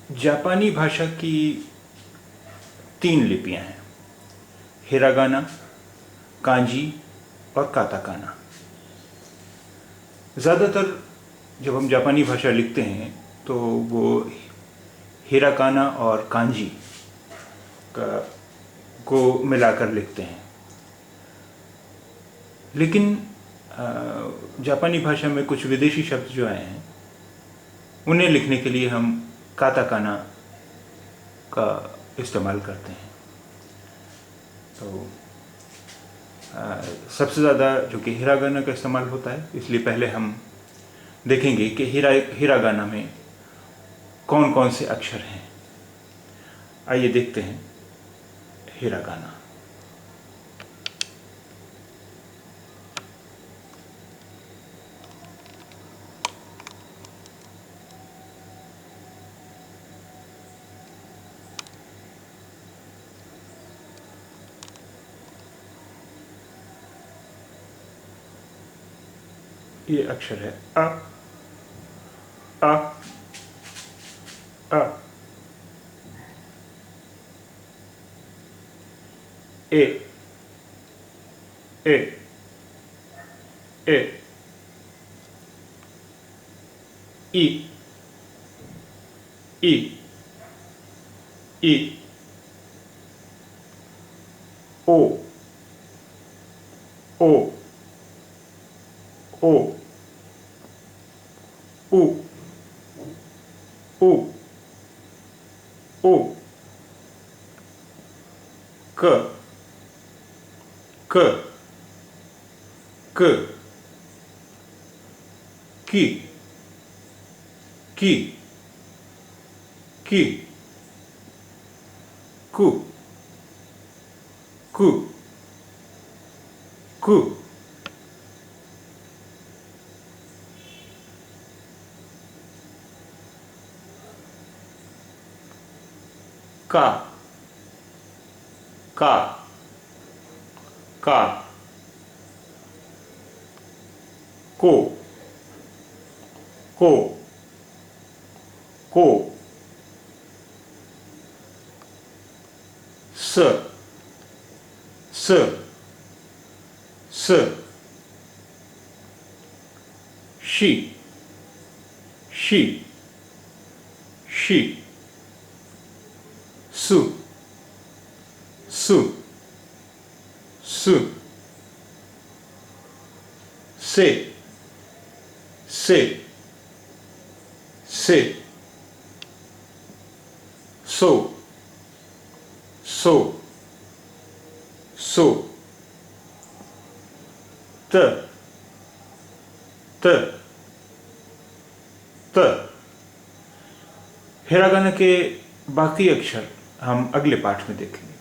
जापानी भाषा की 3 लिपियां हैं, हिरागाना, कांजी और काताकाना। ज़्यादातर जब हम जापानी भाषा लिखते हैं तो वो हिराकाना और कांजी का को मिलाकर लिखते हैं, लेकिन जापानी भाषा में कुछ विदेशी शब्द जो आए हैं उन्हें लिखने के लिए हम काताकाना का इस्तेमाल करते हैं। तो सबसे ज़्यादा जो कि हिरागाना का इस्तेमाल होता है, इसलिए पहले हम देखेंगे कि हिरागाना में कौन कौन से अक्षर हैं। आइए देखते हैं हिरागाना। ये अक्षर है अ, अ, अ, ए, ए, ए, ई, ई, ई, ओ, ओ, ओ, उ, उ, उ, क, क, क, की, की, की, कु, कु, कु, का, का, का, को, को, को, स, स, स, शी, शी, शी, सु, सु, सु, से, से, से, सो, सो, सो, त, त, त। हिरागाना के बाकी अक्षर हम अगले पाठ में देखेंगे।